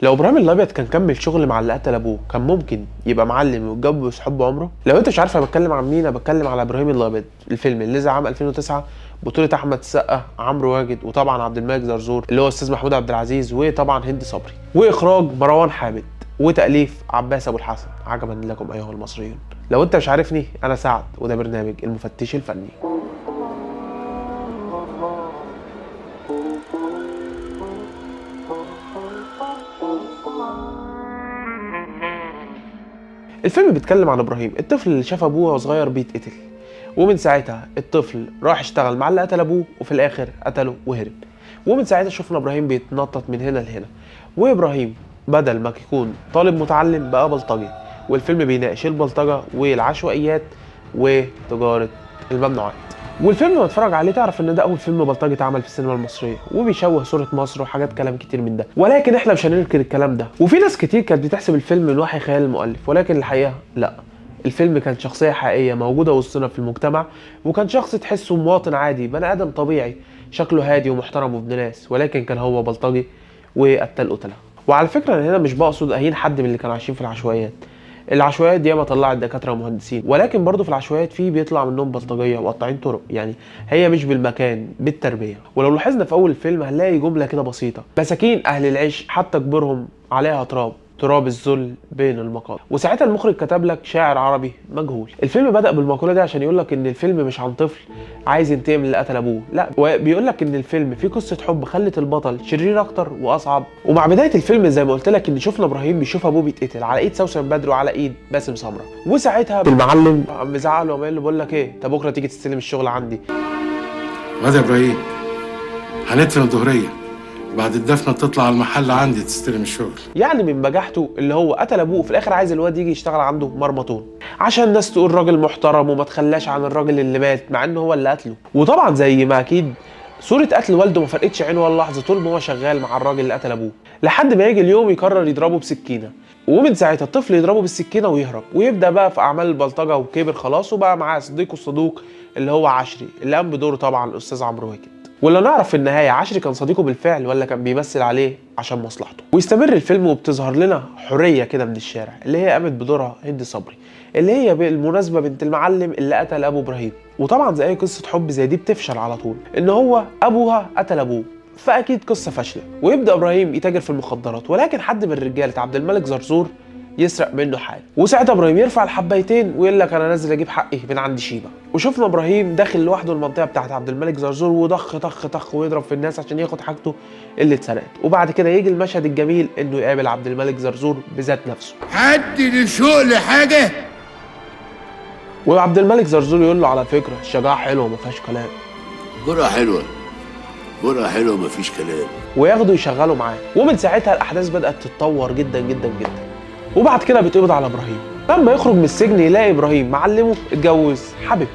لو ابراهيم الابيض كان كمل شغل مع اللي قتل ابوه كان ممكن يبقى معلم ويتجوز حب عمره. لو انت مش عارف انا بتكلم عن مين، انا بتكلم على ابراهيم الابيض، الفيلم اللي نزل عام 2009 بطولة احمد السقا، عمرو واكد، وطبعا عبد الملك زرزور اللي هو استاذ محمود عبد العزيز، وطبعا هند صبري، واخراج مروان حامد، وتاليف عباس ابو الحسن. عجبا لكم ايها المصريون. لو انت مش عارفني، انا سعد وده برنامج المفتش الفني. الفيلم بيتكلم عن ابراهيم، الطفل اللي شاف ابوه وهو صغير بيتقتل، ومن ساعتها الطفل راح اشتغل مع اللي قتل ابوه، وفي الاخر قتله وهرب. ومن ساعتها شفنا ابراهيم بيتنطط من هنا لهنا، وابراهيم بدل ما يكون طالب متعلم بقى بلطجي. والفيلم بيناقش البلطجه والعشوائيات وتجاره الممنوعات. والفيلم لما تتفرج عليه تعرف ان ده اول فيلم بلطجي اتعمل في السينما المصريه، وبيشوه صوره مصر وحاجات كلام كتير من ده، ولكن احنا مش هننكر الكلام ده. وفي ناس كتير كانت بتحسب الفيلم من وحي خيال المؤلف، ولكن الحقيقه لا، الفيلم كان شخصيه حقيقيه موجوده وسطنا في المجتمع، وكان شخص تحسه مواطن عادي، بني ادم طبيعي شكله هادي ومحترم وابن ناس، ولكن كان هو بلطجي وقتل قتله. وعلى فكره انا هنا مش بقصد اهين حد من اللي كانوا عايشين في العشوائيات. العشوائيات دي ما طلعت دكاتره ومهندسين، ولكن برضو في العشوائيات في بيطلع منهم بلطجيه وقطاعين طرق، يعني هي مش بالمكان بالتربيه. ولو لاحظنا في اول الفيلم هنلاقي جمله كده بسيطه: مساكين اهل العيش حتى كبرهم عليها تراب الذل بين المقام. وساعتها المخرج كتب لك شاعر عربي مجهول. الفيلم بدأ بالمقوله دي عشان يقول لك ان الفيلم مش عن طفل عايز ينتقم من اللي قتل ابوه، لا، بيقول لك ان الفيلم فيه قصه حب خلت البطل شرير اكتر واصعب. ومع بدايه الفيلم زي ما قلت لك ان شفنا ابراهيم بيشوف ابوه بيتقتل على ايد سوسن بدر وعلى ايد باسم سمره، وساعتها المعلم عم مزعق له وقال له بقول لك ايه، انت بكره تيجي تستلم الشغل عندي. واد يا ابراهيم، هندفن الظهريه، بعد الدفنه تطلع على المحل عندي تستلم الشغل. يعني من بجاحته اللي هو قتل ابوه في الاخر عايز الواد يجي يشتغل عنده مرمطون، عشان الناس تقول راجل محترم وما تخلاش عن الراجل اللي مات مع انه هو اللي قتله. وطبعا زي ما اكيد صورة قتل والده ما فرقتش عينه ولا لحظة طول ما هو شغال مع الراجل اللي قتل ابوه، لحد ما يجي اليوم يقرر يضربه بسكينة. ومن ساعتها الطفل يضربه بالسكينة ويهرب ويبدأ بقى في أعمال البلطجة، وكبر خلاص وبقى معاه صديقه الصدوق اللي هو عشري، اللي قام بدوره طبعا الأستاذ عمرو واكد. ولا نعرف في النهاية عشري كان صديقه بالفعل ولا كان بيمثل عليه عشان مصلحته. ويستمر الفيلم وبتظهر لنا حورية كده من الشارع اللي هي قامت بدورها هند صبري، اللي هي بالمناسبة بنت المعلم اللي قتل أبو إبراهيم. وطبعا زي أي قصة حب زي دي بتفشل على طول، إن هو أبوها قتل أبوه، فأكيد قصة فاشلة. ويبدأ إبراهيم يتاجر في المخدرات، ولكن حد من رجالة عبد الملك زرزور يسرق منه حاجه، وساعتها ابراهيم يرفع الحبايتين ويقول لك انا نازل اجيب حقي من عند شيبه. وشفنا ابراهيم داخل لوحده المنطقه بتاعت عبد الملك زرزور وضخ طخ طخ ويضرب في الناس عشان ياخد حاجته اللي اتسرقت. وبعد كده يجي المشهد الجميل انه يقابل عبد الملك زرزور بذات نفسه. حد لشوق لحاجه؟ وعبد الملك زرزور يقول له على فكره الشجاعه حلوه ما فيهاش كلام. جرأة حلوه، جرأة حلوه مفيش كلام. وياخده يشغله معاه. ومن ساعتها الاحداث بدات تتطور جدا جدا جدا. وبعد كده بيتقبض على ابراهيم. لما يخرج من السجن يلاقي ابراهيم معلمه اتجوز حبيبته.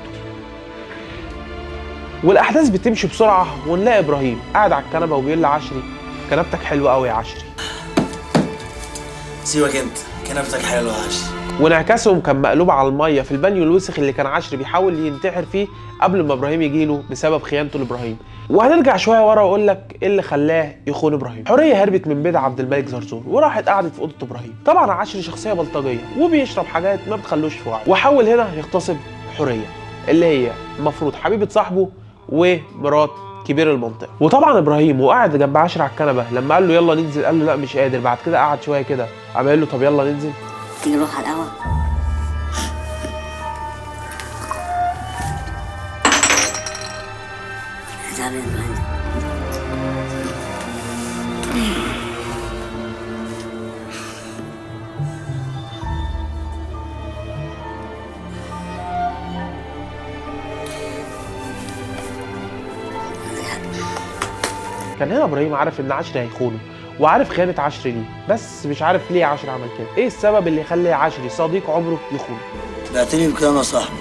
والاحداث بتمشي بسرعه ونلاقي ابراهيم قاعد على الكنبه وبيقول لعشري كنبتك حلوه قوي يا عشري. سيبك انت، كنبتك حلوه يا عشري. وانعكاسهم كان مقلوب على الميه في البانيو الوسخ اللي كان عشري بيحاول ينتحر فيه قبل ما ابراهيم يجيله بسبب خيانته لابراهيم. وهنرجع شويه ورا واقول لك ايه اللي خلاه يخون ابراهيم. حوريه هربت من بيت عبد الملك زرزور وراحت قعدت في اوضه ابراهيم. طبعا عشري شخصيه بلطجيه وبيشرب حاجات ما بتخلوش في وعي، وحاول هنا يغتصب حوريه اللي هي المفروض حبيبه صاحبه ومرات كبير المنطقه. وطبعا ابراهيم وقعد جنب عشري على الكنبه، لما قال له يلا ننزل قال له لا مش قادر. بعد كده قعد شويه كده قام قال له طب يلا ننزل، تيجي نروح على القهوة؟ تعالى يا إبراهيم. كان هنا ابراهيم عارف ان عشري هيخونه وعارف خيانه عشري ليه، بس مش عارف ليه عشري عمل كده. ايه السبب اللي يخلي عشري صديق عمره يخونه؟ بعتني بكام يا صاحبي؟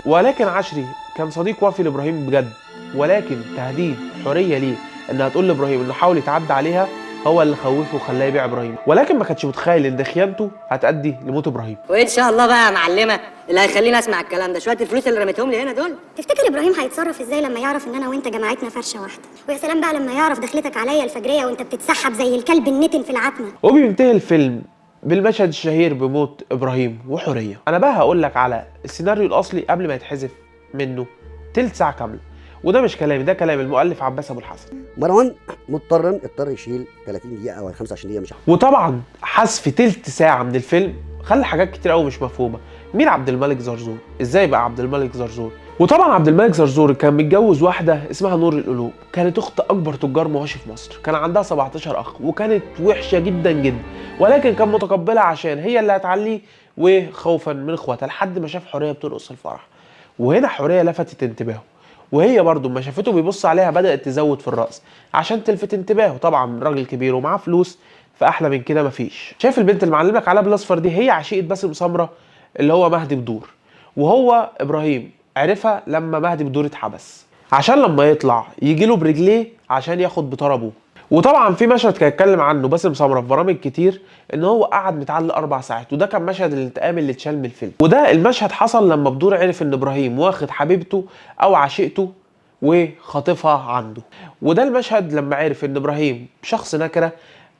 ولكن عشري كان صديق وفي لابراهيم بجد، ولكن تهديد حوريه ليه انها تقول لابراهيم انه حاول يتعدى عليها هو اللي خوفه وخلاه يبيع ابراهيم، ولكن ما كانش متخيل ان خيانته هتؤدي لموت ابراهيم. وان شاء الله بقى يا معلمه اللي هيخليني اسمع الكلام ده شويه الفلوس اللي رميتهم لي هنا دول. تفتكر ابراهيم هيتصرف ازاي لما يعرف ان انا وانت جماعتنا فرشه واحده؟ ويا سلام بقى لما يعرف دخلتك عليا الفجريه وانت بتتسحب زي الكلب النتن في العتمه. وبينتهي الفيلم بالمشهد الشهير بموت ابراهيم وحوريه. انا بقى هقول لك على السيناريو الاصلي قبل ما يتحذف منه تلت ساعه كامله، وده مش كلامي، ده كلام المؤلف عباس ابو الحسن. مروان اضطر يشيل 30 دقيقه او 25 دقيقه مش عارف. وطبعا حذف تلت ساعه من الفيلم خلى حاجات كتير قوي مش مفهومه. مين عبد الملك زرزور؟ ازاي بقى عبد الملك زرزور؟ وطبعا عبد الملك زرزور كان متجوز واحده اسمها نور القلوب، كانت اخت اكبر تجار مواشي في مصر، كان عندها 17 اخ وكانت وحشه جدا جدا، ولكن كان متقبلها عشان هي اللي هتعليه وخوفا من اخواتها، لحد ما شاف حوريه بترقص الفرح. وهنا حوريه لفتت انتباهه، وهي برضو ما شافته بيبص عليها بدأت تزود في الرقص عشان تلفت انتباهه. طبعا راجل كبير ومعاه فلوس، فاحلى من كده مفيش. شايف البنت اللي معلمك عليها بالاصفر دي هي عشيقه باسم سمره اللي هو مهدي بدور، وهو ابراهيم عرفها لما مهدي بدور اتحبس عشان لما يطلع يجي له برجليه عشان ياخد بطار ابوه. وطبعا في مشهد كان اتكلم عنه باسم سمره في برامج كتير ان هو قعد متعلق 4 ساعات، وده كان مشهد الانتقام اللي اتشال من الفيلم. وده المشهد حصل لما بدور عرف ان ابراهيم واخد حبيبته او عشيقته وخاطفها عنده. وده المشهد لما عرف ان ابراهيم شخص نكره،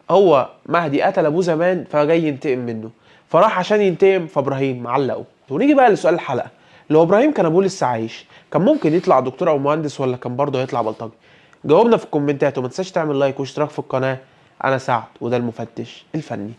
هو مهدي قتل ابوه زمان فجاي ينتقم منه، فراح عشان ينتقم فابراهيم علقه. ونيجي بقى لسؤال الحلقه، لو ابراهيم كان ابوه لسه عايش كان ممكن يطلع دكتور او مهندس ولا كان برضه هيطلع بلطجي؟ جاوبنا في الكومنتات، وما تنساش تعمل لايك واشتراك في القناه. انا سعد وده المفتش الفني.